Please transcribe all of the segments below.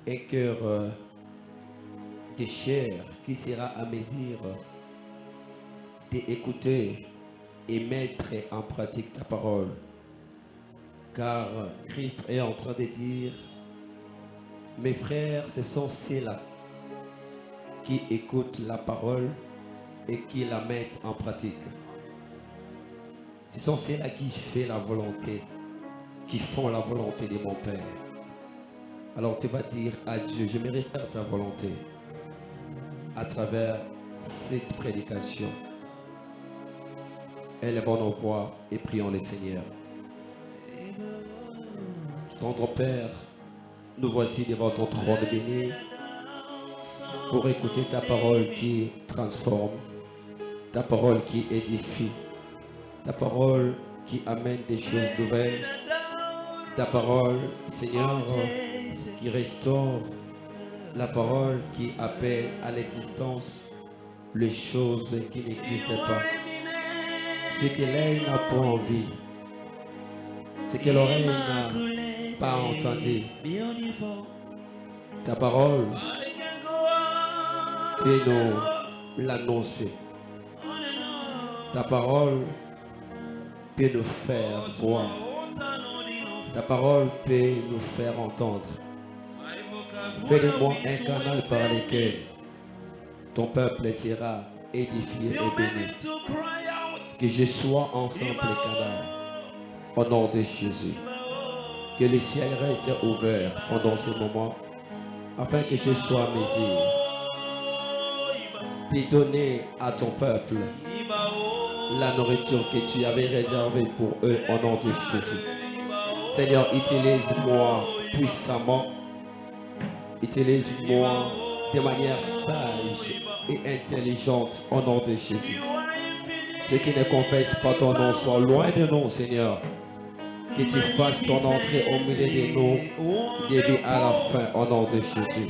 un cœur de chair qui sera à mesure d'écouter et mettre en pratique ta parole. Car Christ est en train de dire, mes frères, ce sont ceux-là qui écoutent la parole et qui la mettent en pratique. Ce sont ceux-là qui font la volonté, qui font la volonté de mon Père. Alors tu vas dire à Dieu, je me faire ta volonté à travers cette prédication. Élevons nos voix et prions le Seigneur. Tendre Père, nous voici devant ton trône béni pour écouter ta parole qui transforme, ta parole qui édifie, ta parole qui amène des choses nouvelles, ta parole, Seigneur, qui restaure, la parole qui appelle à l'existence les choses qui n'existent pas. Ce que l'œil n'a pas envie, ce que l'oreille n'a pas entendu. Ta parole peut nous l'annoncer. Ta parole peut nous faire voir. Ta parole peut nous faire entendre. Fais de moi un canal par lequel ton peuple sera édifié et béni. Que je sois un simple canal au nom de Jésus. Que le ciel reste ouvert pendant ces moments afin que je sois à mesure de donner à ton peuple la nourriture que tu avais réservée pour eux au nom de Jésus. Seigneur, utilise-moi puissamment. Utilise-moi de manière sage et intelligente au nom de Jésus. Ceux qui ne confessent pas ton nom soient loin de nous, Seigneur. Que tu fasses ton entrée au milieu de nous, début à la fin, au nom de Jésus.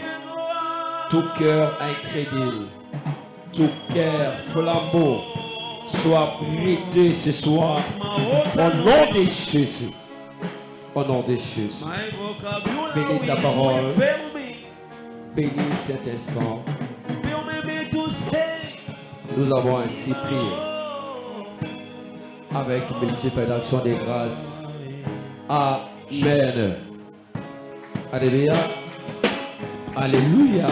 Tout cœur incrédule, tout cœur flambeau, soit brisé ce soir, au nom de Jésus. Au nom de Jésus. Bénis ta parole. Bénis cet instant. Nous avons ainsi prié avec multiples actions de grâce. Amen. Alléluia. Alléluia.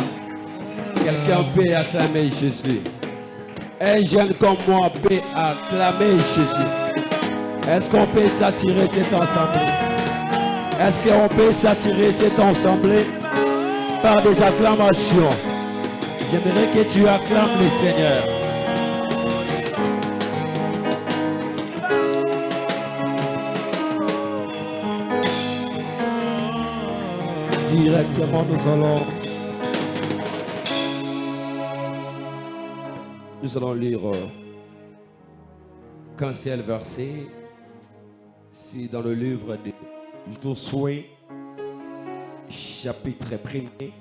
Quelqu'un peut acclamer Jésus. Un jeune comme moi peut acclamer Jésus. Est-ce qu'on peut s'attirer cette assemblée? Est-ce qu'on peut s'attirer cette assemblée par des acclamations? J'aimerais que tu acclames le Seigneur. Directement, nous allons lire qu'un seul verset. C'est dans le livre de Josué, chapitre 1er.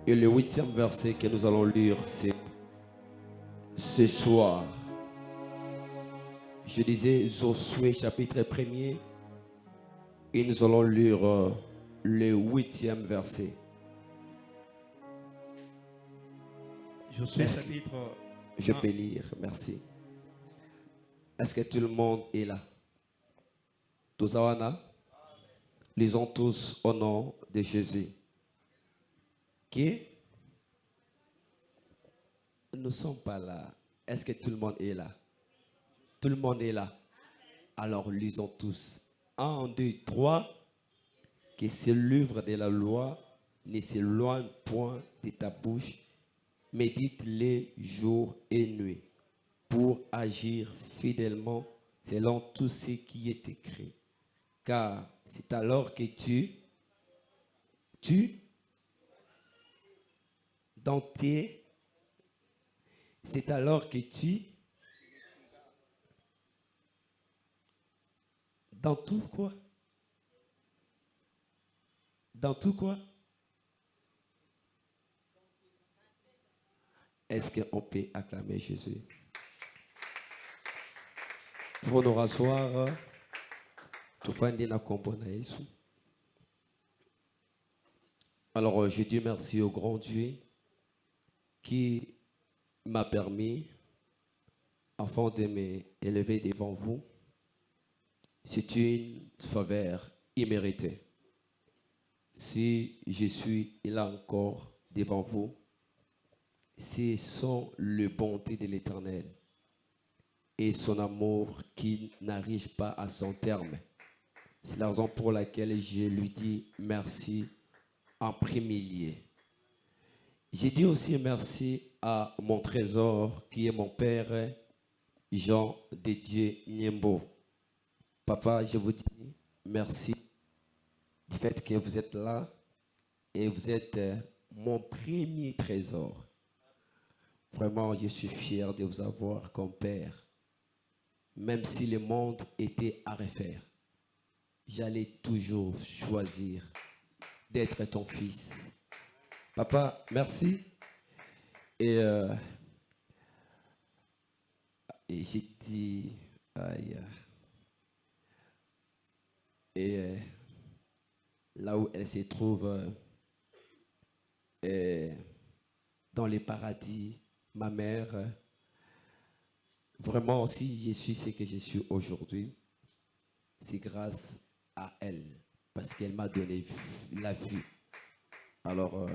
Et le 8e verset que nous allons lire, c'est ce soir. Je disais Josué, chapitre 1er. Et nous allons lire le 8e verset. Josué, chapitre... Je peux lire, merci. Est-ce que tout le monde est là? Tous awana? Lisons tous au nom de Jésus. Qui? Nous ne sommes pas là. Est-ce que tout le monde est là? Tout le monde est là. Alors lisons tous. 1, 2, 3. Que ce livre de la loi ne s'éloigne point de ta bouche. Médite-le jour et nuit pour agir fidèlement selon tout ce qui est écrit. Car c'est alors que c'est alors que dans tout quoi? Dans tout quoi? Est-ce qu'on peut acclamer Jésus? Pour nous rasseoir, tout le monde na kombo na Yesu. Alors, je dis merci au grand Dieu qui m'a permis, afin de m'élever devant vous. C'est une faveur imméritée. Si je suis là encore devant vous, c'est son le bonté de l'Éternel et son amour qui n'arrive pas à son terme. C'est la raison pour laquelle je lui dis merci en premier lieu. Je dis aussi merci à mon trésor qui est mon père Jean Didier Niembo. Papa, je vous dis merci du fait que vous êtes là et vous êtes mon premier trésor. Vraiment, je suis fier de vous avoir comme père. Même si le monde était à refaire, j'allais toujours choisir d'être ton fils. Papa, merci. Et j'ai dit, aïe, et là où elle se trouve, dans les paradis, ma mère, vraiment, si je suis ce que je suis aujourd'hui, c'est grâce à elle, parce qu'elle m'a donné la vie. Alors,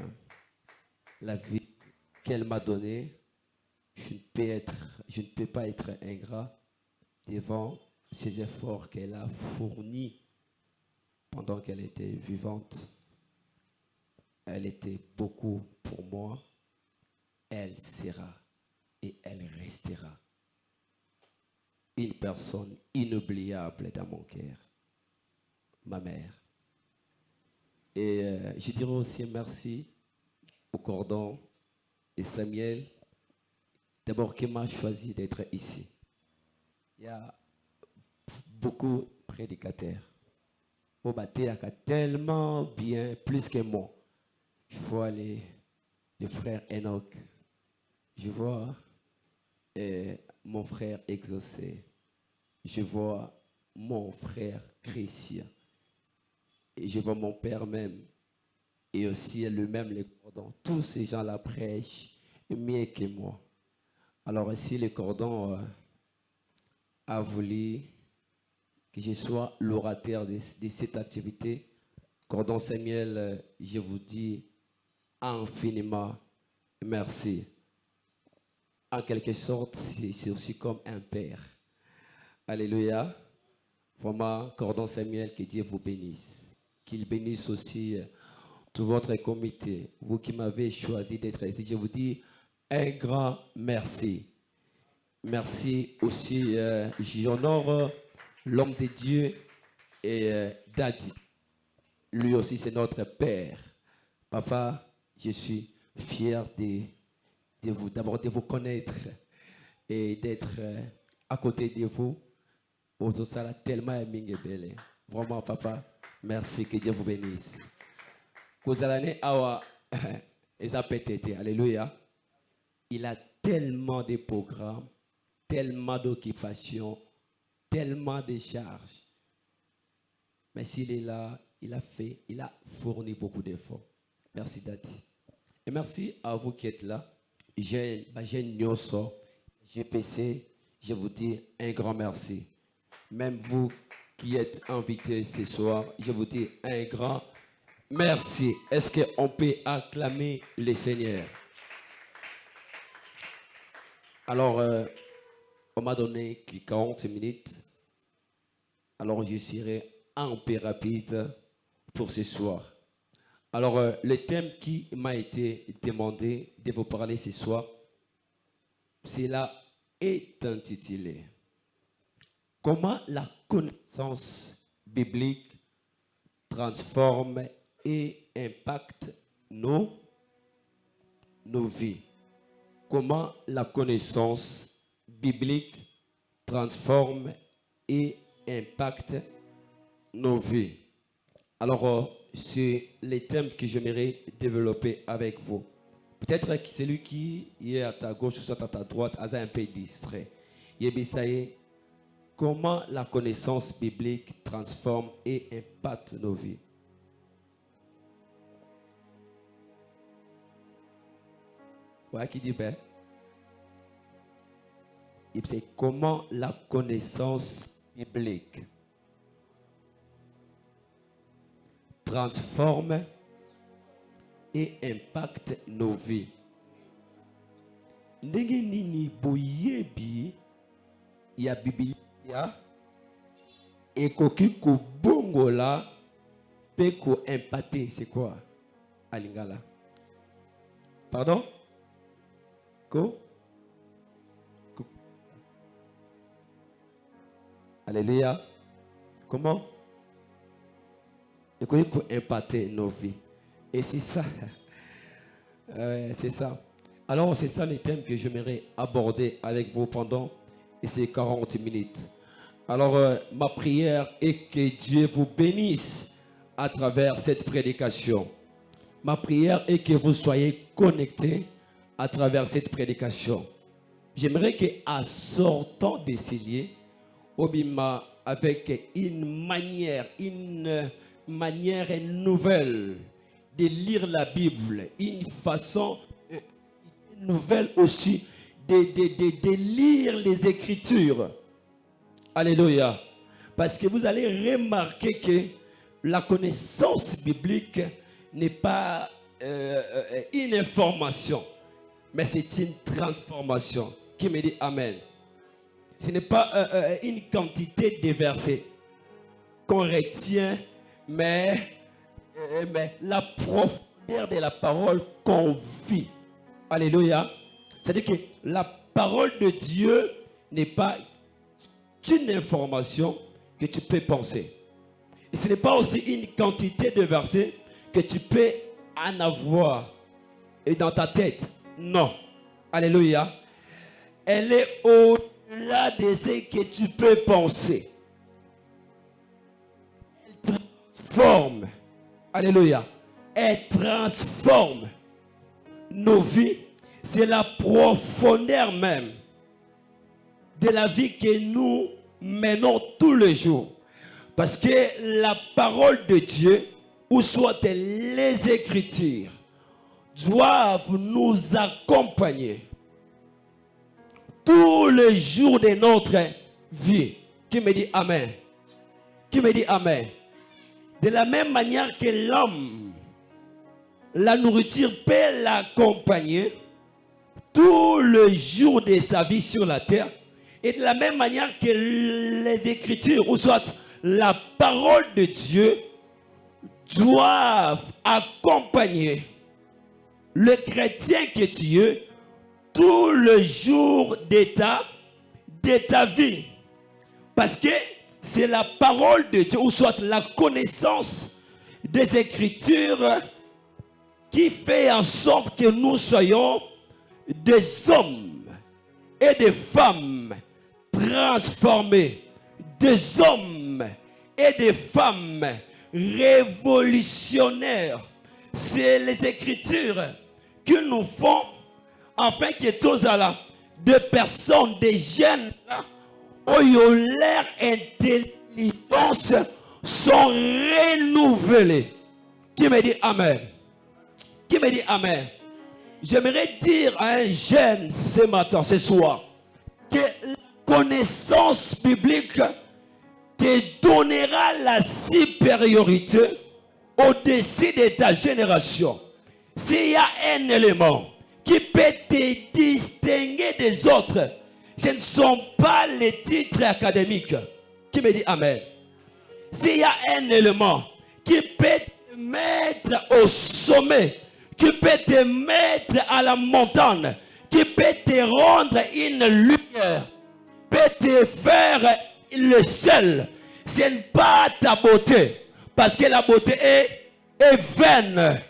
la vie qu'elle m'a donnée, je ne peux pas être ingrat devant ces efforts qu'elle a fournis pendant qu'elle était vivante. Elle était beaucoup pour moi. Elle sera et elle restera une personne inoubliable dans mon cœur, ma mère. Et je dirais aussi merci au cordon et Samuel, d'abord qui m'a choisi d'être ici. Il y a beaucoup de prédicateurs. Au bâti, tellement bien, plus que moi. Je vois les frères Enoch. Je vois mon frère Exaucé. Je vois mon frère Christian. Et je vois mon père même. Et aussi lui-même les cordons. Tous ces gens-là prêchent mieux que moi. Alors si le cordon a voulu que je sois l'orateur de cette activité, cordon Samuel, je vous dis infiniment merci. En quelque sorte, c'est aussi comme un père. Alléluia. Vraiment, cordon Samuel, que Dieu vous bénisse. Qu'il bénisse aussi tout votre comité. Vous qui m'avez choisi d'être ici, je vous dis un grand merci. Merci aussi, j'honore l'homme de Dieu et Daddy. Lui aussi, c'est notre père. Papa, je suis fier d'abord de vous connaître et d'être à côté de vous. Ososala tellement belle. Vraiment, papa, merci, que Dieu vous bénisse. Kozalane awa ezapetete. Alléluia. Il a tellement de programmes, tellement d'occupations, tellement de charges. Mais s'il est là, il a fourni beaucoup d'efforts. Merci Daddy. Et merci à vous qui êtes là. Jeune Nyoso, GPC, je vous dis un grand merci. Même vous qui êtes invités ce soir, je vous dis un grand merci. Est-ce qu'on peut acclamer le Seigneur? Alors, on m'a donné 40 minutes. Alors, je serai un peu rapide pour ce soir. Alors, le thème qui m'a été demandé de vous parler ce soir, cela est intitulé « Comment la connaissance biblique transforme et impacte nos vies ». Comment la connaissance biblique transforme et impacte nos vies. Alors, c'est le thème que j'aimerais développer avec vous. Peut-être que celui qui est à ta gauche ou soit à ta droite a un peu distrait. Comment la connaissance biblique transforme et impacte nos vies. Ouais, qui dit ben? C'est comment la connaissance biblique transforme et impacte nos vies. Ndenge nini boyebi ya Biblia ekoki kobongola pe ko impacter, c'est quoi? Alingala. Pardon? Alléluia. Comment? Et qu'on peut impacter nos vies. Et c'est ça. C'est ça. Alors, c'est ça les thèmes que j'aimerais aborder avec vous pendant ces 40 minutes. Alors, ma prière est que Dieu vous bénisse à travers cette prédication. Ma prière est que vous soyez connectés à travers cette prédication. J'aimerais qu'à sortant de ces lieux, Obima, avec une manière nouvelle de lire la Bible, une façon nouvelle aussi de lire les Écritures. Alléluia. Parce que vous allez remarquer que la connaissance biblique n'est pas une information, mais c'est une transformation. Qui me dit Amen? Ce n'est pas une quantité de versets qu'on retient, mais la profondeur de la parole qu'on vit. Alléluia. C'est-à-dire que la parole de Dieu n'est pas qu'une information que tu peux penser. Et ce n'est pas aussi une quantité de versets que tu peux en avoir dans ta tête. Non. Alléluia. Elle est au-delà de ce que tu peux penser. Elle transforme. Alléluia. Elle transforme nos vies. C'est la profondeur même de la vie que nous menons tous les jours. Parce que la parole de Dieu, ou soit les Écritures, doivent nous accompagner tous les jours de notre vie. Qui me dit Amen? Qui me dit Amen? De la même manière que l'homme, la nourriture peut l'accompagner tous les jours de sa vie sur la terre, et de la même manière que les Écritures, ou soit la parole de Dieu, doivent accompagner le chrétien que tu es tout le jour de ta vie. Parce que c'est la parole de Dieu, ou soit la connaissance des Écritures, qui fait en sorte que nous soyons des hommes et des femmes transformés, des hommes et des femmes révolutionnaires. C'est les Écritures qui nous font, afin que tous là, des personnes, des jeunes là, où leur intelligence sont renouvelées. Qui me dit Amen? Qui me dit Amen? J'aimerais dire à un jeune ce matin, ce soir, que la connaissance biblique te donnera la supériorité au-dessus de ta génération. S'il y a un élément qui peut te distinguer des autres, ce ne sont pas les titres académiques. Qui me dit Amen? S'il y a un élément qui peut te mettre au sommet, qui peut te mettre à la montagne, qui peut te rendre une lumière, peut te faire le seul, ce n'est pas ta beauté, parce que la beauté est vaine.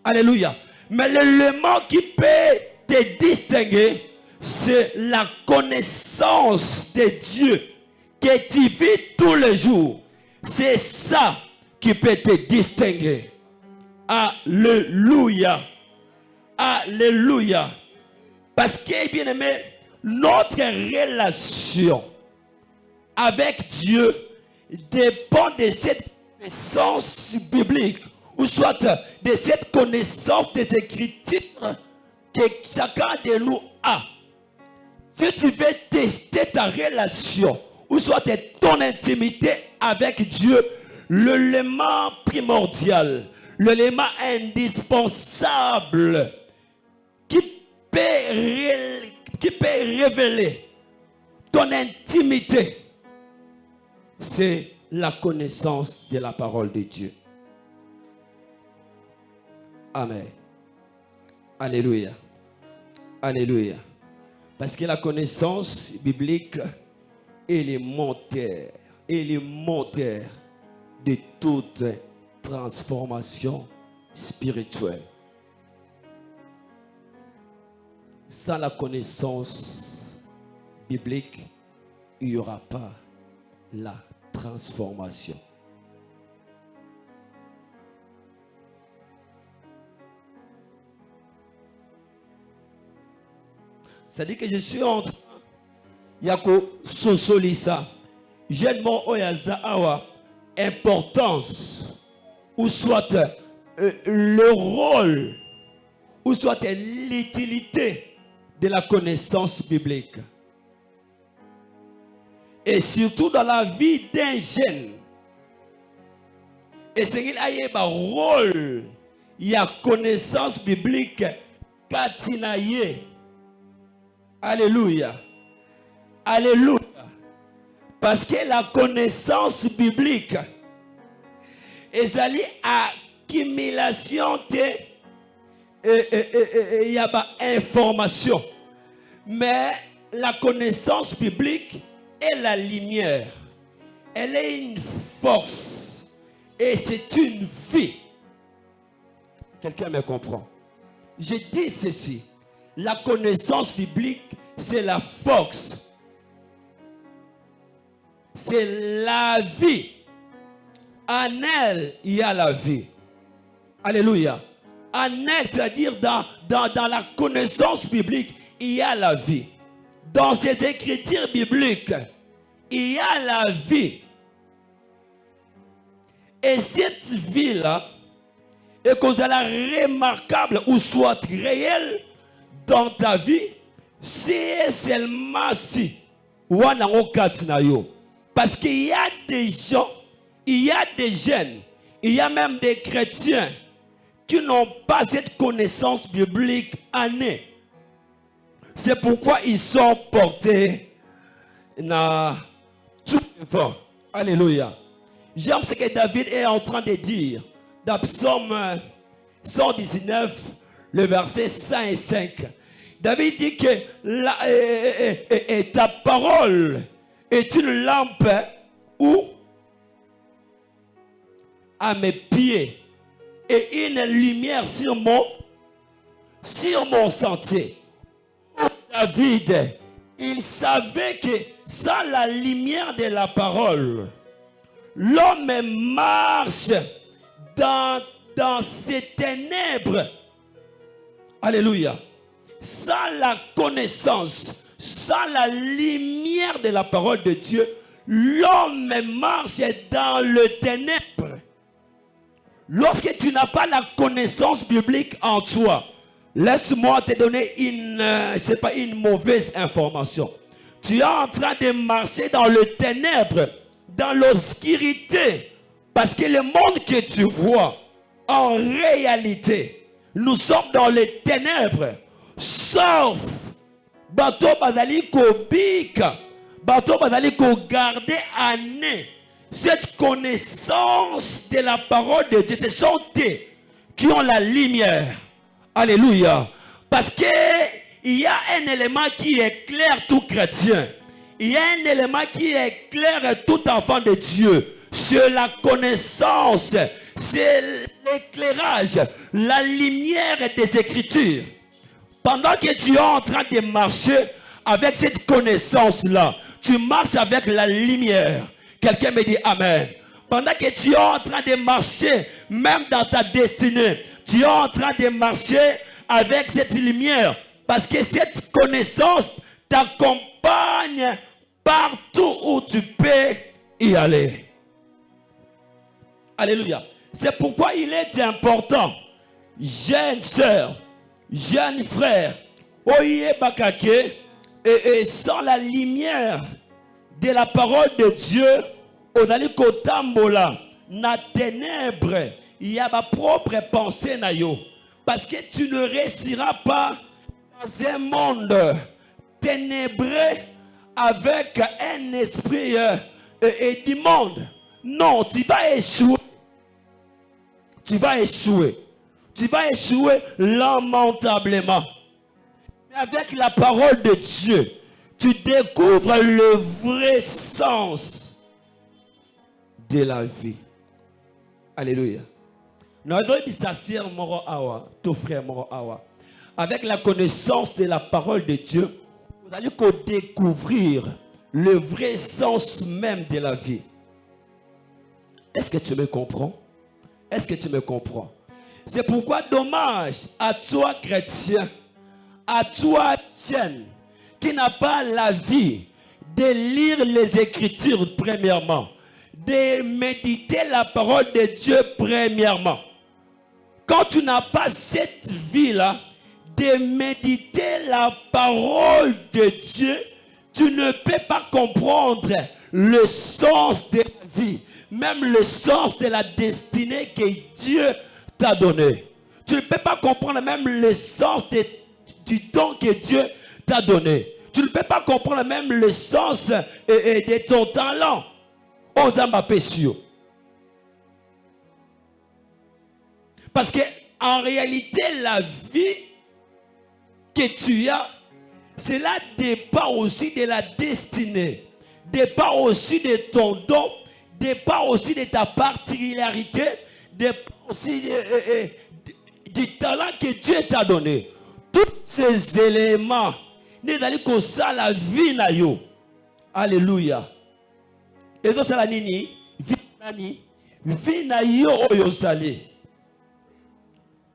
Alléluia. Mais l'élément qui peut te distinguer, c'est la connaissance de Dieu que tu vis tous les jours. C'est ça qui peut te distinguer. Alléluia. Alléluia. Parce que, bien aimé, notre relation avec Dieu dépend de cette connaissance biblique, ou soit de cette connaissance des Écritures que chacun de nous a. Si tu veux tester ta relation, ou soit ton intimité avec Dieu, l'élément primordial, l'élément indispensable qui peut révéler ton intimité, c'est la connaissance de la parole de Dieu. Amen. Alléluia. Alléluia. Parce que la connaissance biblique est le moteur de toute transformation spirituelle. Sans la connaissance biblique, il n'y aura pas la transformation. C'est-à-dire que je suis en train Yako Sosolisa, jeune Oyaza Awa, importance, ou soit le rôle, ou soit l'utilité de la connaissance biblique. Et surtout dans la vie d'un jeune. Et c'est qu'il a eu un rôle, il y a connaissance biblique, katinaye. Alléluia. Alléluia. Parce que la connaissance biblique est allée à accumulation il y a information. Mais la connaissance biblique est la lumière. Elle est une force. Et c'est une vie. Quelqu'un me comprend? Je dis ceci. La connaissance biblique, c'est la force. C'est la vie. En elle, il y a la vie. Alléluia. En elle, c'est-à-dire dans la connaissance biblique, il y a la vie. Dans ces écritures bibliques, il y a la vie. Et cette vie-là est cause de la remarquable ou soit réelle dans ta vie, c'est seulement si. Parce qu'il y a des gens, il y a des jeunes, il y a même des chrétiens qui n'ont pas cette connaissance biblique en eux. C'est pourquoi ils sont portés dans tout le vent. Alléluia. J'aime ce que David est en train de dire dans Psaume 119, le verset 5 et 5. David dit que ta parole est une lampe où à mes pieds et une lumière sur mon sentier. David, il savait que sans la lumière de la parole, l'homme marche dans ces ténèbres. Alléluia. Sans la connaissance, sans la lumière de la parole de Dieu, l'homme marche dans le ténèbre. Lorsque tu n'as pas la connaissance biblique en toi, laisse-moi te donner une mauvaise information. Tu es en train de marcher dans le ténèbre, dans l'obscurité, parce que le monde que tu vois, en réalité, nous sommes dans les ténèbres, sauf bateau bazali ko bika, bateau bazali ko garder en eux cette connaissance de la parole de Dieu. Ce sont eux qui ont la lumière. Alléluia. Parce que il y a un élément qui éclaire tout chrétien. Il y a un élément qui éclaire tout enfant de Dieu. C'est la connaissance, c'est l'éclairage, la lumière des Écritures. Pendant que tu es en train de marcher avec cette connaissance-là, tu marches avec la lumière. Quelqu'un me dit Amen. Pendant que tu es en train de marcher, même dans ta destinée, tu es en train de marcher avec cette lumière. Parce que cette connaissance t'accompagne partout où tu peux y aller. Alléluia. C'est pourquoi il est important, jeune sœur, jeune frère, oye bakake, et sans la lumière de la parole de Dieu, ozali kotambola na ténèbres, il y a ma propre pensée na yo. Parce que tu ne réussiras pas dans un monde ténébreux avec un esprit et du monde. Non, tu vas échouer. Tu vas échouer. Tu vas échouer lamentablement. Mais avec la parole de Dieu, tu découvres le vrai sens de la vie. Alléluia. Avec la connaissance de la parole de Dieu, vous allez découvrir le vrai sens même de la vie. Est-ce que tu me comprends? Est-ce que tu me comprends? C'est pourquoi dommage à toi chrétien, à toi jeune, qui n'a pas la vie de lire les Écritures premièrement, de méditer la parole de Dieu premièrement. Quand tu n'as pas cette vie-là, de méditer la parole de Dieu, tu ne peux pas comprendre le sens de la vie, même le sens de la destinée que Dieu t'a donné. Tu ne peux pas comprendre même le sens du don que Dieu t'a donné. Tu ne peux pas comprendre même le sens de ton talent. Parce que en réalité, la vie que tu as, cela dépend aussi de la destinée, dépend aussi de ton don, dépend aussi de ta particularité, dépend aussi du talent que Dieu t'a donné. Tous ces éléments, n'est d'aller comme ça la vie na yo. Alléluia. Et donc, c'est la nini, vie na yo oyosali.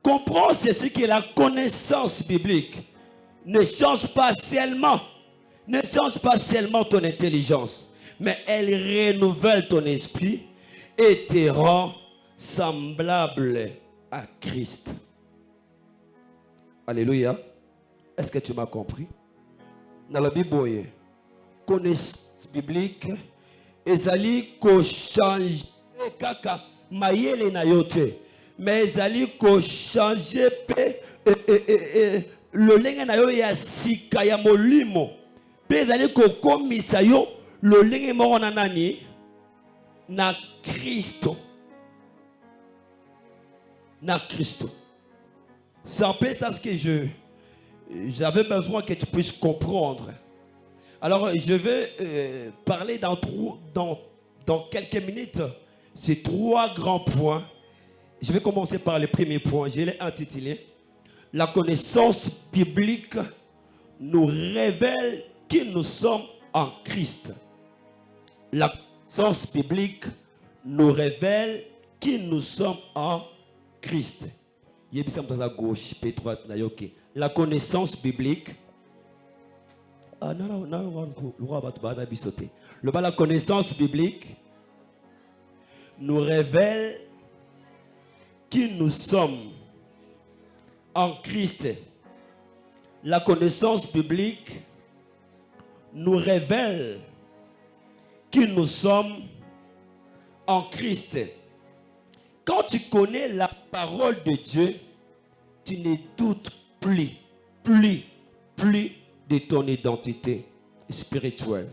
Comprends ceci que la connaissance biblique ne change pas seulement ton intelligence, mais elle renouvelle ton esprit et te rend semblable à Christ. Alléluia. Est-ce que tu m'as compris? Dans la Bible, connaissance biblique, ezali ko changer kaka mayele na yote, mais ezali ko changer pe le lenge na yo ya sika ya molimo, pe ezali ko komisa yo le lenge moko na nani na Kristo. Na Kristo. C'est un peu ça ce que j'avais besoin que tu puisses comprendre. Alors, je vais parler dans quelques minutes ces trois grands points. Je vais commencer par le premier point. Je l'ai intitulé « La connaissance biblique nous révèle qui nous sommes en Christ ». La connaissance biblique nous révèle qui nous sommes en Christ. La connaissance biblique. La connaissance biblique nous révèle qui nous sommes en Christ. La connaissance biblique nous révèle qui nous sommes en Christ. Quand tu connais la parole de Dieu, tu ne doutes plus de ton identité spirituelle.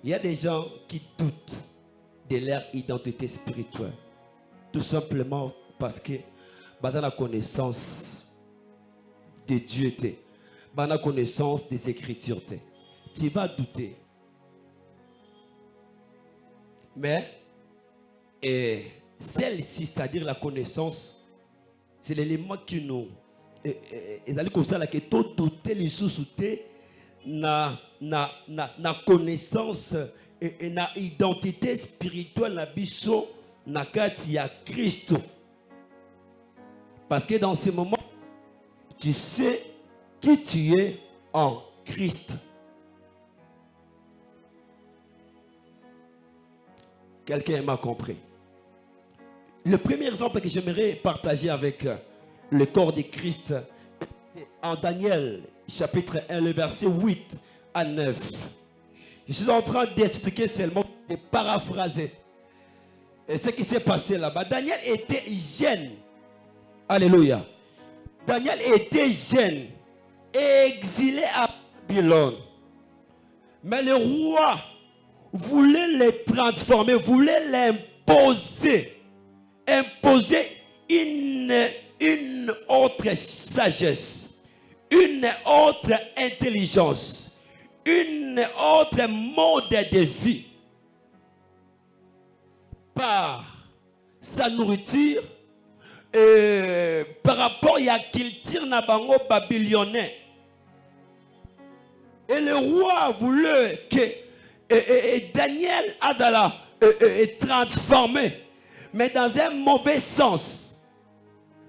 Il y a des gens qui doutent de leur identité spirituelle. Tout simplement parce que dans la connaissance de Dieu, dans la connaissance des Écritures, tu vas douter. Mais celle-ci, c'est-à-dire la connaissance, c'est l'élément qui nous ezali kosala ke to douter les sous-soutés na connaissance et na identité spirituelle na biso na kati ya Christ. Parce que dans ce moment, tu sais qui tu es en Christ. Quelqu'un m'a compris. Le premier exemple que j'aimerais partager avec le corps de Christ, c'est en Daniel, chapitre 1, le verset 8 à 9. Je suis en train d'expliquer seulement, de paraphraser. Et ce qui s'est passé là-bas. Daniel était jeune. Alléluia. Daniel était jeune, exilé à Babylone. Mais le roi voulait le transformer, voulait l'imposer. Imposer une autre sagesse, une autre intelligence, une autre mode de vie. Par sa nourriture, par rapport à la culture nabango babylonais. Et le roi voulait que Daniel Adala transformé, mais dans un mauvais sens.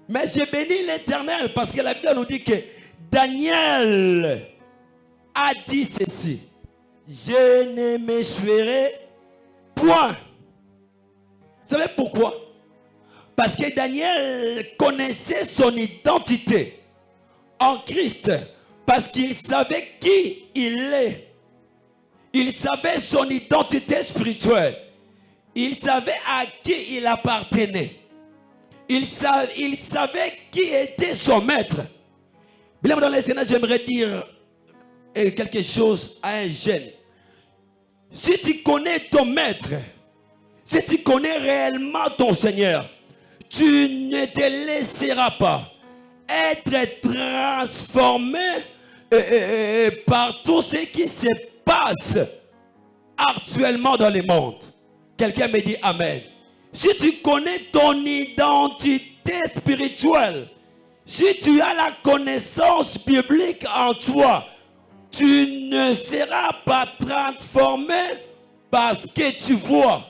Mais j'ai béni l'Éternel parce que la Bible nous dit que Daniel a dit ceci: je ne me suivrai point. Vous savez pourquoi? Parce que Daniel connaissait son identité en Christ. Parce qu'il savait qui il est. Il savait son identité spirituelle. Il savait à qui il appartenait. Il savait qui était son maître. Bien dans le Seigneur, j'aimerais dire quelque chose à un jeune. Si tu connais ton maître, si tu connais réellement ton Seigneur, tu ne te laisseras pas être transformé par tout ce qui se passe actuellement dans le monde. Quelqu'un me dit Amen. Si tu connais ton identité spirituelle, si tu as la connaissance biblique en toi, tu ne seras pas transformé parce que tu vois.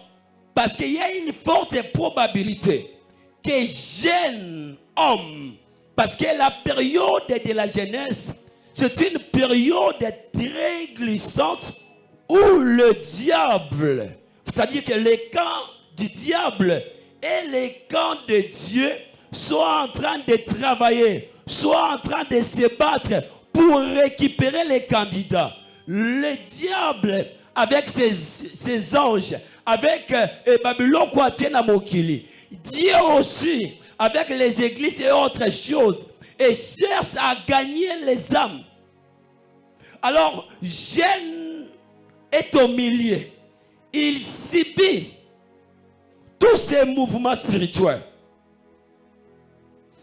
Parce qu'il y a une forte probabilité que jeune homme, parce que la période de la jeunesse, c'est une période très glissante où le diable, c'est-à-dire que les camps du diable et les camps de Dieu sont en train de travailler, sont en train de se battre pour récupérer les candidats. Le diable, avec ses anges, avec Babylone Kwatena Mokili, Dieu aussi, avec les églises et autres choses, et cherche à gagner les âmes. Alors, Jeune est au milieu. Il subit tous ces mouvements spirituels.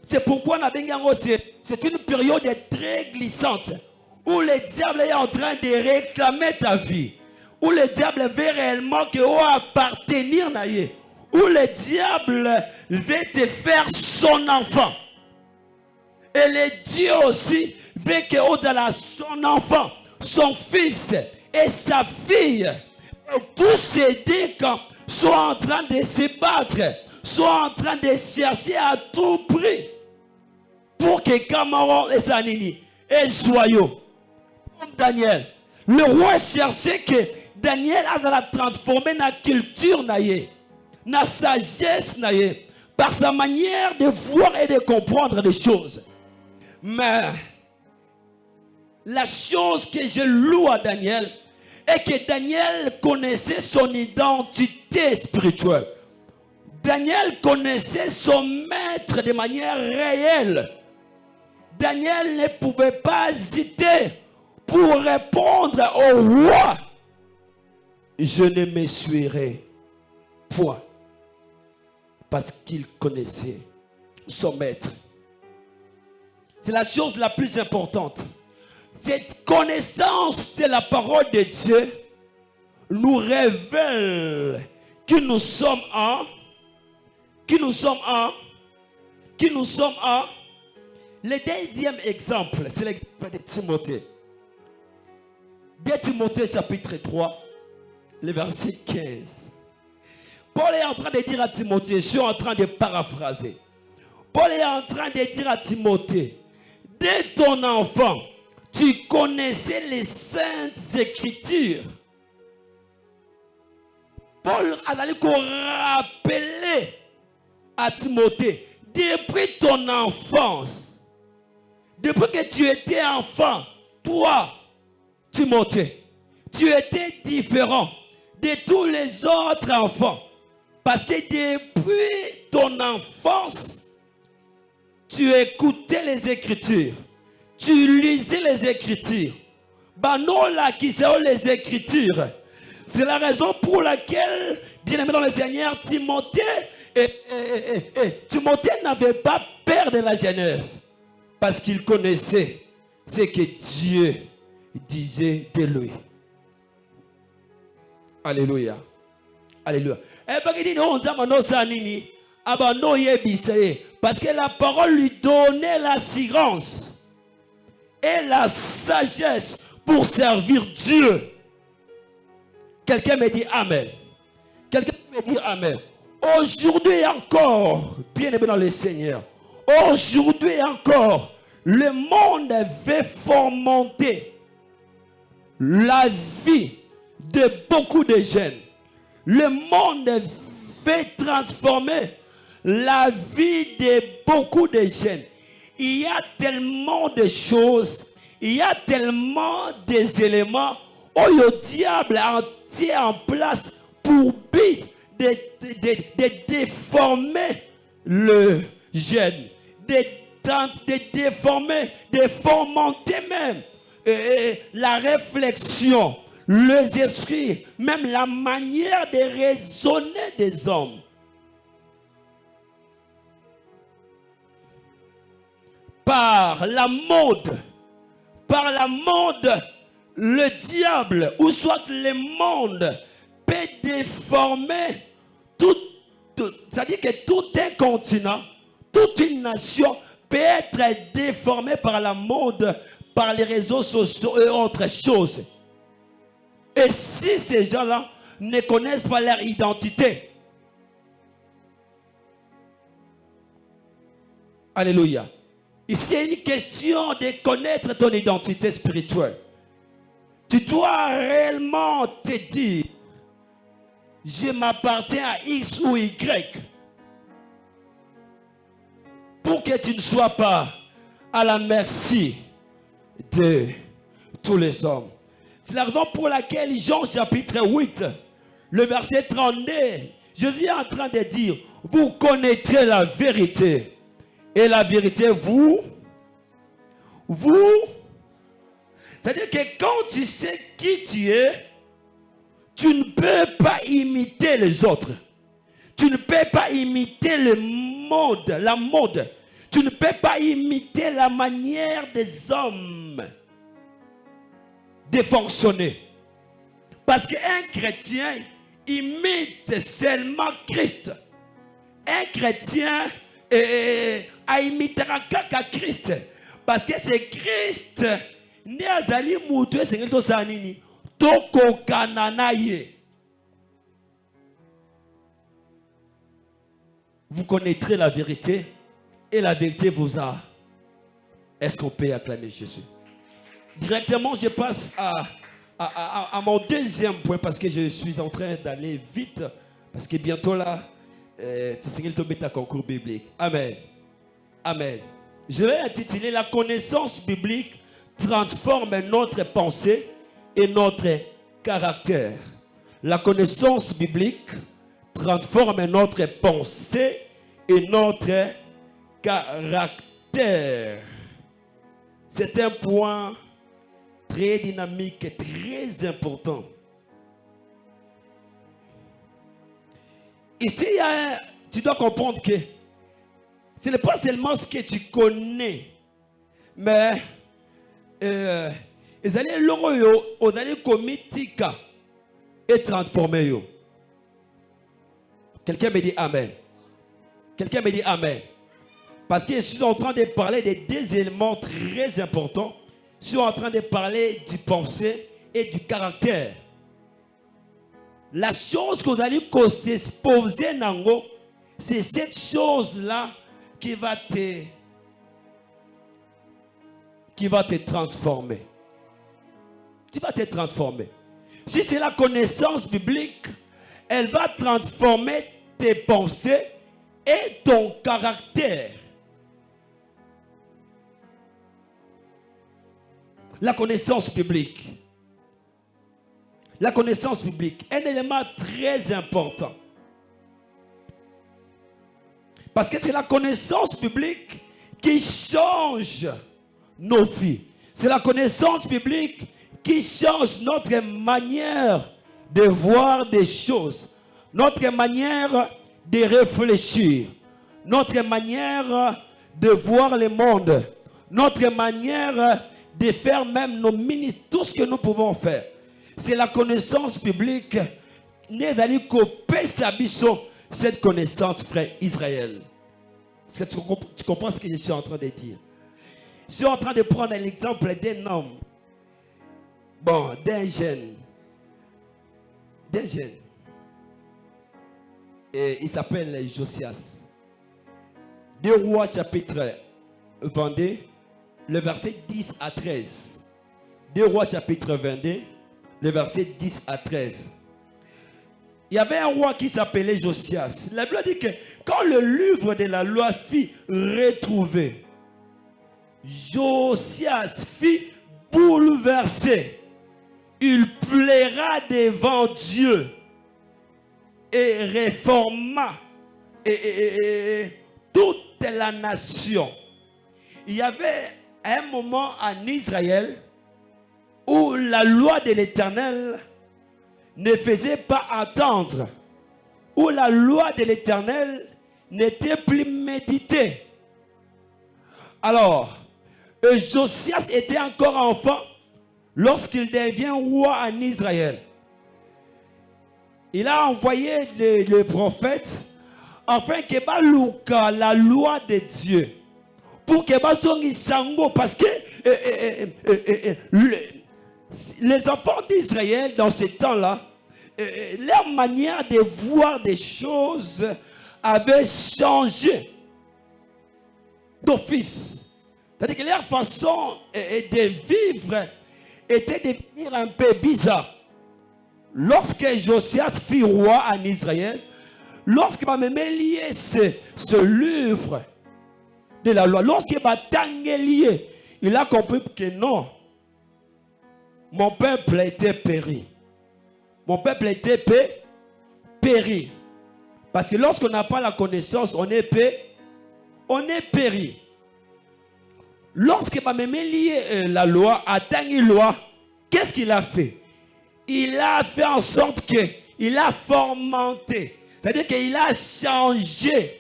C'est pourquoi c'est une période très glissante où le diable est en train de réclamer ta vie, où le diable veut réellement que tu appartenir à lui, où le diable veut te faire son enfant. Et le Dieu aussi veut que tu son enfant, son fils et sa fille. Et tous ces deux camps sont en train de se battre, sont en train de chercher à tout prix pour que Cameron et Sanini et joyeux. Comme Daniel, le roi cherchait que Daniel a la transformer dans la culture, dans la sagesse, par sa manière de voir et de comprendre les choses. Mais la chose que je loue à Daniel est que Daniel connaissait son identité spirituelle. Daniel connaissait son maître de manière réelle. Daniel ne pouvait pas hésiter pour répondre au roi: je ne me suivrai point. Parce qu'il connaissait son maître. C'est la chose la plus importante. Cette connaissance de la parole de Dieu nous révèle que nous sommes un. Le deuxième exemple, c'est l'exemple de Timothée. 2 Timothée chapitre 3, le verset 15. Paul est en train de dire à Timothée, je suis en train de paraphraser. Paul est en train de dire à Timothée: dès ton enfant, tu connaissais les saintes écritures. Paul a d'aller rappeler à Timothée, depuis ton enfance, depuis que tu étais enfant, toi, Timothée, tu étais différent de tous les autres enfants. Parce que depuis ton enfance, tu écoutais les Écritures. Tu lisais les Écritures. Non, là, qui sont les Écritures. C'est la raison pour laquelle, bien aimé dans le Seigneur, Timothée n'avait pas peur de la jeunesse. Parce qu'il connaissait ce que Dieu disait de lui. Alléluia. Alléluia. Parce que la parole lui donnait l'assurance et la sagesse pour servir Dieu. Quelqu'un me dit Amen. Quelqu'un me dit Amen. Aujourd'hui encore, bien aimé dans le Seigneur, aujourd'hui encore, le monde veut fomenter la vie de beaucoup de jeunes. Le monde veut transformer la vie de beaucoup de jeunes. Il y a tellement de choses, il y a tellement d'éléments où le diable tient en place pour but de déformer le jeune, de déformer, de fomenter même la réflexion, les esprits, même la manière de raisonner des hommes. Par la mode, le diable, ou soit le monde, peut déformer tout, c'est-à-dire que tout un continent, toute une nation peut être déformée par la mode, par les réseaux sociaux et autres choses. Et si ces gens-là ne connaissent pas leur identité, alléluia. Ici, c'est une question de connaître ton identité spirituelle. Tu dois réellement te dire, je m'appartiens à X ou Y. Pour que tu ne sois pas à la merci de tous les hommes. C'est la raison pour laquelle Jean chapitre 8, le verset 32, Jésus est en train de dire, vous connaîtrez la vérité. Et la vérité, c'est-à-dire que quand tu sais qui tu es, tu ne peux pas imiter les autres. Tu ne peux pas imiter le monde, la mode. Tu ne peux pas imiter la manière des hommes de fonctionner. Parce qu'un chrétien imite seulement Christ. Un chrétien imitera qu'à Christ. Parce que c'est Christ. Vous connaîtrez la vérité et la vérité vous a. Est-ce qu'on peut acclamer Jésus? Directement, je passe à mon deuxième point parce que je suis en train d'aller vite. Parce que bientôt là, tu sais qu'il tombe à concours biblique. Amen. Amen. Je vais intituler la connaissance biblique transforme notre pensée et notre caractère. La connaissance biblique transforme notre pensée et notre caractère. C'est un point très dynamique et très important. Ici, tu dois comprendre que ce n'est pas seulement ce que tu connais, mais ils allaient l'euro, ils allaient commitika et transformer yo. Quelqu'un me dit Amen. Quelqu'un me dit Amen. Parce que je suis en train de parler de deux éléments très importants. Je suis en train de parler du pensée et du caractère. La chose que vous allez poser nango, c'est cette chose-là qui va te transformer. Qui va te transformer. Si c'est la connaissance biblique, elle va transformer tes pensées et ton caractère. La connaissance biblique. La connaissance biblique, un élément très important. Parce que c'est la connaissance biblique qui change nos vies. C'est la connaissance biblique qui change notre manière de voir des choses, notre manière de réfléchir, notre manière de voir le monde, notre manière de faire même nos ministres, tout ce que nous pouvons faire. C'est la connaissance biblique. Cette connaissance, frère Israël. Est-ce que tu comprends ce que je suis en train de dire? Je suis en train de prendre l'exemple d'un homme. Bon, d'un jeune. Et il s'appelle Josias. 2 Rois chapitre 22, le verset 10 à 13. 2 Rois chapitre 22, le verset 10 à 13. Il y avait un roi qui s'appelait Josias. La Bible dit que quand le livre de la loi fut retrouvé, Josias fut bouleversé. Il plaira devant Dieu et réforma toute la nation. Il y avait un moment en Israël où la loi de l'Éternel ne faisait pas attendre, où la loi de l'Éternel n'était plus méditée. Alors, Josias était encore enfant lorsqu'il devient roi en Israël. Il a envoyé le prophète afin que baluka la loi de Dieu, pour que basongi sango, parce que les enfants d'Israël dans ce temps-là, leur manière de voir des choses avait changé d'office. C'est-à-dire que leur façon de vivre était de devenir un peu bizarre. Lorsque Josias fut roi en Israël, lorsqu'il m'a même lié ce livre de la loi, lorsqu'il m'a lié, il a compris que non, mon peuple était péri. Mon peuple était péri. Parce que lorsqu'on n'a pas la connaissance, on est péri. Lorsqu'il m'a même lié la loi, atteint une loi, qu'est-ce qu'il a fait? Il a fait en sorte qu'il a formanté. C'est-à-dire qu'il a changé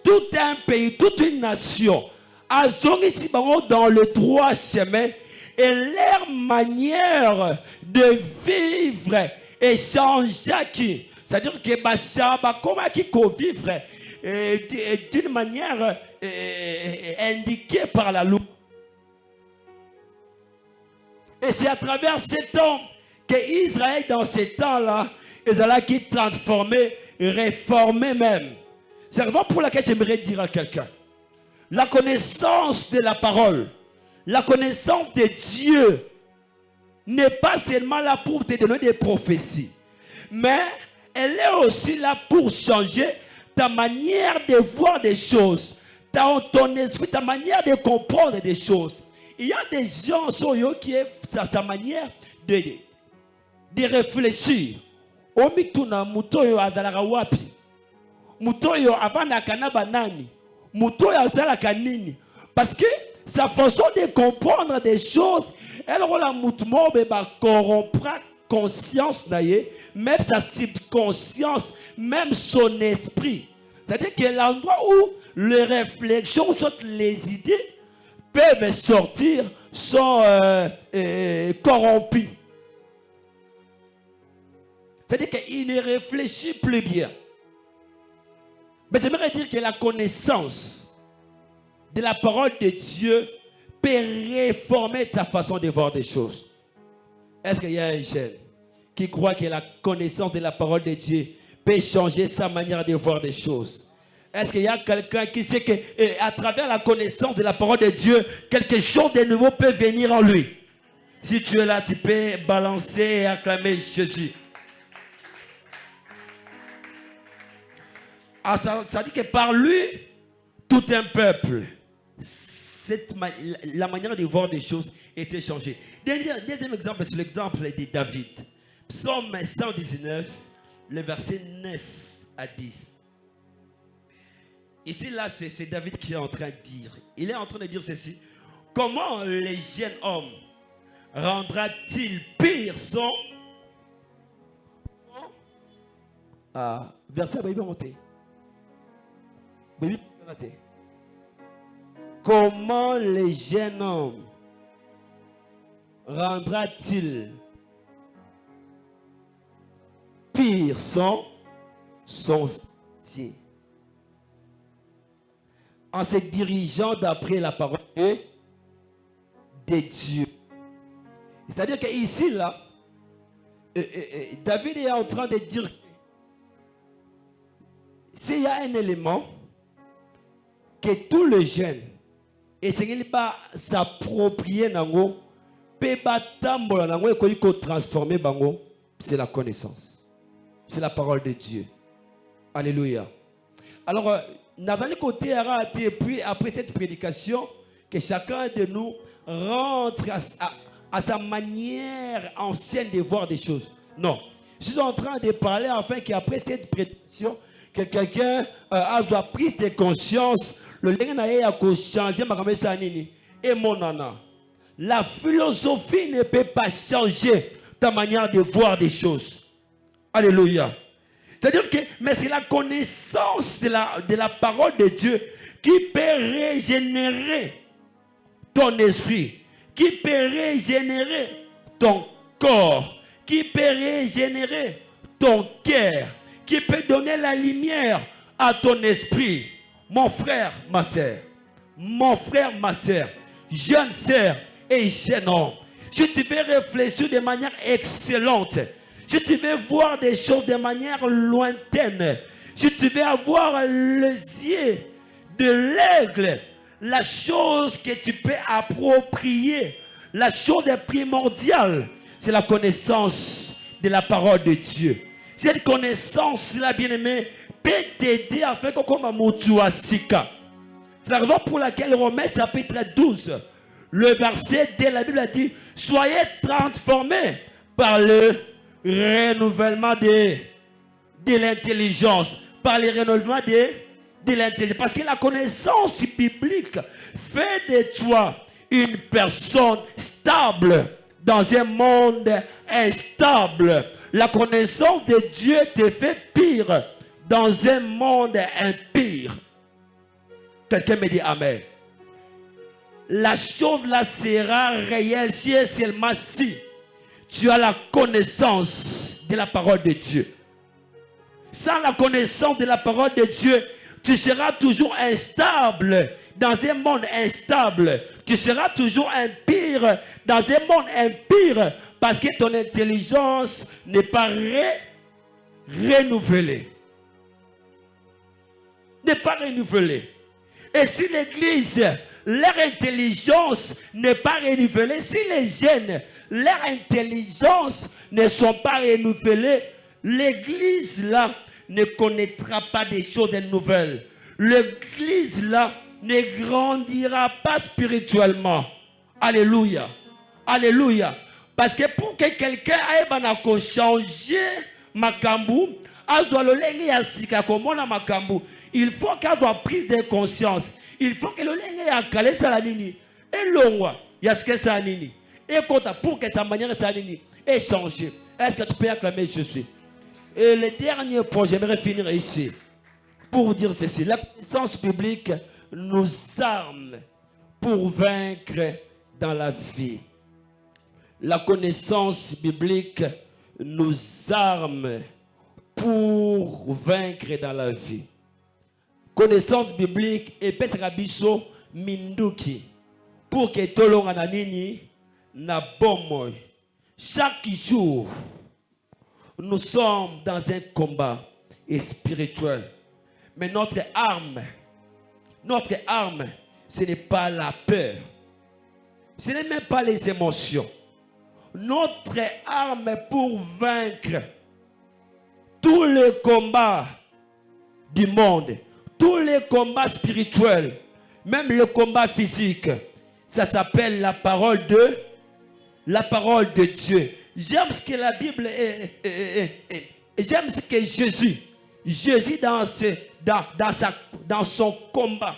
tout un pays, toute une nation. Dans le droit chemin. Et leur manière de vivre est changée. C'est-à-dire que comment ils vivre d'une manière indiquée par la loi. Et c'est à travers cet homme que Israël, dans ces temps-là, ils allaient qui transformer, réformer même. C'est vraiment pour laquelle j'aimerais dire à quelqu'un. La connaissance de la parole, la connaissance de Dieu n'est pas seulement là pour te donner des prophéties, mais elle est aussi là pour changer ta manière de voir des choses, ton esprit, ta manière de comprendre des choses. Il y a des gens qui ont sa manière de réfléchir. Omituna mutoyo adalaka wapi? Mutoyo abanaka na banani? Mutoyo azalaka nini? Parce que sa façon de comprendre des choses, elle rend la moutement corrompra conscience naïe, même sa subconscience, même son esprit. C'est-à-dire que l'endroit où les réflexions, soit les idées, peuvent sortir sont corrompus. C'est-à-dire qu'il ne réfléchit plus bien. Mais j'aimerais dire que la connaissance de la parole de Dieu peut réformer ta façon de voir des choses. Est-ce qu'il y a un jeune qui croit que la connaissance de la parole de Dieu peut changer sa manière de voir des choses? Est-ce qu'il y a quelqu'un qui sait qu'à travers la connaissance de la parole de Dieu, quelque chose de nouveau peut venir en lui? Si tu es là, tu peux balancer et acclamer Jésus. Ça dit que par lui, tout un peuple, la manière de voir des choses était changée. Deuxième exemple, c'est l'exemple de David. Psaume 119, le verset 9 à 10. Ici, là, c'est David qui est en train de dire. Il est en train de dire ceci. Comment le jeune homme rendra-t-il pire son... verset Bible monté. Comment le jeune homme rendra-t-il pire son sentier en se dirigeant d'après la parole de Dieu? C'est-à-dire qu'ici, là, David est en train de dire s'il y a un élément que tout le jeune et ce n'est pas s'approprier nango peut pas tambola nango et qu'on transformer bango, c'est la connaissance, c'est la parole de Dieu. Alléluia. Alors n'avons côté et puis après cette prédication que chacun de nous rentre à sa manière ancienne de voir des choses. Non, je suis en train de parler afin qu'après cette prédication que quelqu'un a pris de conscience le lien a changé et mon nana. La philosophie ne peut pas changer ta manière de voir des choses. Alléluia. C'est-à-dire que mais c'est la connaissance de la parole de Dieu qui peut régénérer ton esprit, qui peut régénérer ton corps, qui peut régénérer ton cœur, qui peut donner la lumière à ton esprit. Mon frère, ma soeur, mon frère, ma soeur, jeune soeur et jeune homme, si tu veux réfléchir de manière excellente, si tu veux voir des choses de manière lointaine, si tu veux avoir les yeux de l'aigle, la chose que tu peux approprier, la chose primordiale, c'est la connaissance de la parole de Dieu. Cette connaissance, la bien-aimée, peut t'aider à faire comme un Moutouasika. C'est la raison pour laquelle Romains chapitre 12, le verset 2, la Bible a dit, soyez transformés par le renouvellement de l'intelligence. Par le renouvellement de l'intelligence. Parce que la connaissance biblique fait de toi une personne stable dans un monde instable. La connaissance de Dieu te fait pire dans un monde impire. Quelqu'un me dit Amen. La chose là sera réelle si et seulement si tu as la connaissance de la parole de Dieu. Sans la connaissance de la parole de Dieu, tu seras toujours instable dans un monde instable. Tu seras toujours impire dans un monde impire parce que ton intelligence n'est pas renouvelée. N'est pas renouvelée. Et si l'église, leur intelligence n'est pas renouvelée, si les jeunes, leur intelligence ne sont pas renouvelées, l'église là ne connaîtra pas des choses nouvelles. L'église là ne grandira pas spirituellement. Alléluia. Alléluia. Parce que pour que quelqu'un aille changer makambu, il faut qu'elle doit prise de conscience. Il faut que le lenge a calé ça nini. Et l'ongwa, il y a ce que ça nini. Et pour que sa manière ça nini ait changé. Est-ce que tu peux acclamer Jésus? Et le dernier point, j'aimerais finir ici pour vous dire ceci. La puissance publique nous arme pour vaincre dans la vie. La connaissance biblique nous arme pour vaincre dans la vie. Connaissance biblique et pesrabiso minduki pour que tolonga na nini na bomoy. Chaque jour, nous sommes dans un combat spirituel. Mais notre arme, ce n'est pas la peur. Ce n'est même pas les émotions. Notre arme pour vaincre tout le combat du monde, tous les combats spirituels, même le combat physique, ça s'appelle la parole de Dieu. J'aime ce que la Bible j'aime ce que Jésus dans son combat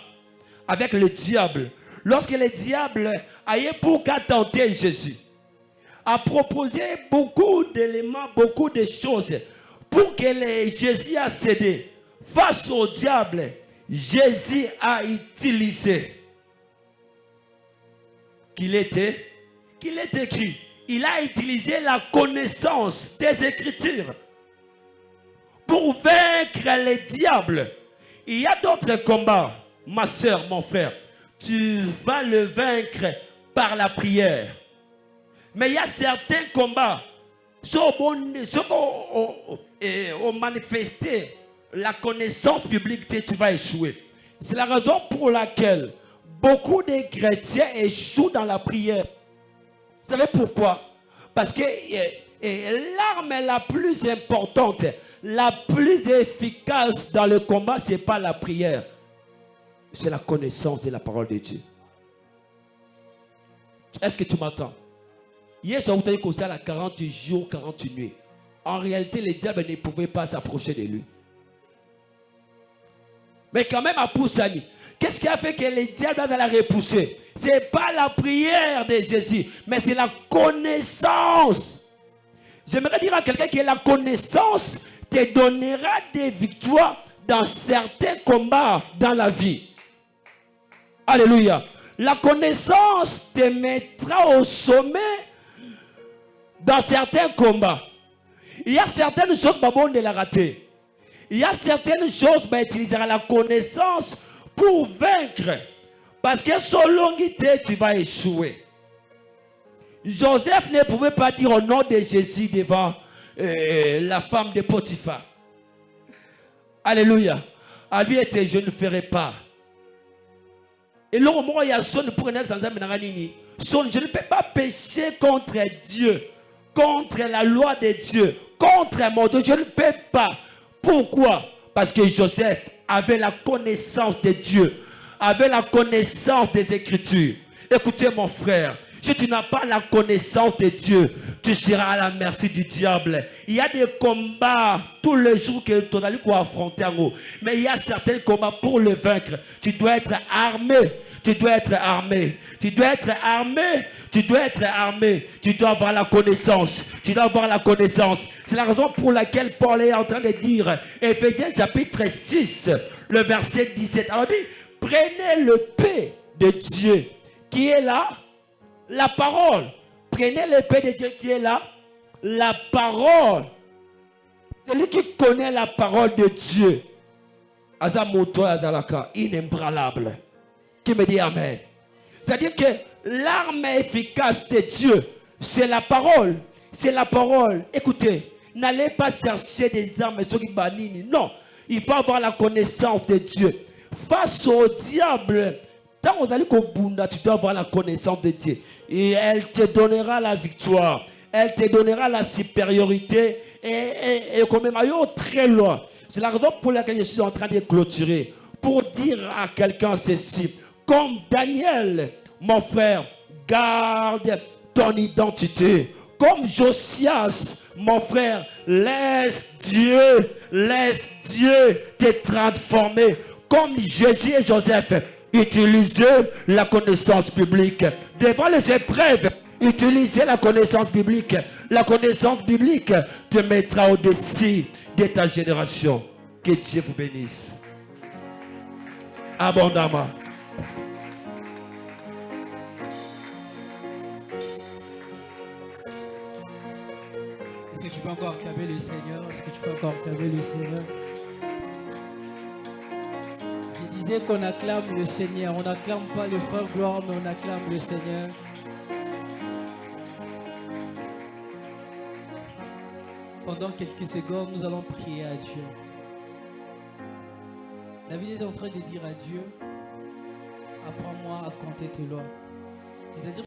avec le diable, lorsque le diable a eu pour qu'à tenter Jésus, a proposé beaucoup d'éléments, beaucoup de choses pour que Jésus a cédé face au diable. Jésus a utilisé qu'il est écrit. Il a utilisé la connaissance des Écritures pour vaincre les diables. Il y a d'autres combats, ma soeur, mon frère. Tu vas le vaincre par la prière. Mais il y a certains combats, ceux qui ont manifesté la connaissance biblique, tu vas échouer. C'est la raison pour laquelle beaucoup de chrétiens échouent dans la prière. Vous savez pourquoi? Parce que l'arme la plus importante, la plus efficace dans le combat, ce n'est pas la prière. C'est la connaissance de la parole de Dieu. Est-ce que tu m'entends? Hier, ça vous a dit qu'on s'est à 40 jours, 40 nuits. En réalité, les diables ne pouvaient pas s'approcher de lui. Mais quand même, à Poussani, qu'est-ce qui a fait que les diables allaient la repousser? Ce n'est pas la prière de Jésus, mais c'est la connaissance. J'aimerais dire à quelqu'un que la connaissance te donnera des victoires dans certains combats dans la vie. Alléluia. La connaissance te mettra au sommet dans certains combats. Il y a certaines choses, bon, de la rater. Il y a certaines choses, utilisera la connaissance pour vaincre. Parce que selon l'idée, tu vas échouer. Joseph ne pouvait pas dire au nom de Jésus devant la femme de Potiphar. Alléluia. À lui était, je ne ferai pas. Et là, au moment où il y a son pour un je ne peux pas pécher contre Dieu, contre la loi de Dieu, contre mon Dieu. Je ne peux pas. Pourquoi? Parce que Joseph avait la connaissance de Dieu, avait la connaissance des Écritures. Écoutez mon frère, si tu n'as pas la connaissance de Dieu, tu seras à la merci du diable. Il y a des combats tous les jours que tu as affronter en haut. Mais il y a certains combats pour le vaincre. Tu dois être armé. Tu dois être armé. Tu dois être armé. Tu dois être armé. Tu dois avoir la connaissance. Tu dois avoir la connaissance. C'est la raison pour laquelle Paul est en train de dire, Éphésiens chapitre 6, le verset 17. Alors il dit, prenez le paix de Dieu qui est là. La parole. Prenez l'épée de Dieu qui est là. La parole. Celui qui connaît la parole de Dieu. Azamoto Adalaka, inébranlable. Qui me dit Amen. C'est-à-dire que l'arme efficace de Dieu, c'est la parole. C'est la parole. Écoutez, n'allez pas chercher des armes sur qui banini. Non. Il faut avoir la connaissance de Dieu. Face au diable, tant qu'on allait au Bunda, tu dois avoir la connaissance de Dieu. Et elle te donnera la victoire. Elle te donnera la supériorité. Et quand même, très loin. C'est la raison pour laquelle je suis en train de clôturer. Pour dire à quelqu'un ceci. Comme Daniel, mon frère, garde ton identité. Comme Josias, mon frère, laisse Dieu te transformer. Comme Jésus et Joseph, utilisez la connaissance publique. Devant les épreuves, utilisez la connaissance biblique. La connaissance biblique te mettra au-dessus de ta génération. Que Dieu vous bénisse abondamment. Est-ce que tu peux encore acclamer le Seigneur? Est-ce que tu peux encore acclamer le Seigneur? Je disais qu'on acclame le Seigneur. On n'acclame pas le frère Gloire, mais on acclame le Seigneur. Pendant quelques secondes, nous allons prier à Dieu. David est en train de dire à Dieu, apprends-moi à compter tes lois. C'est-à-dire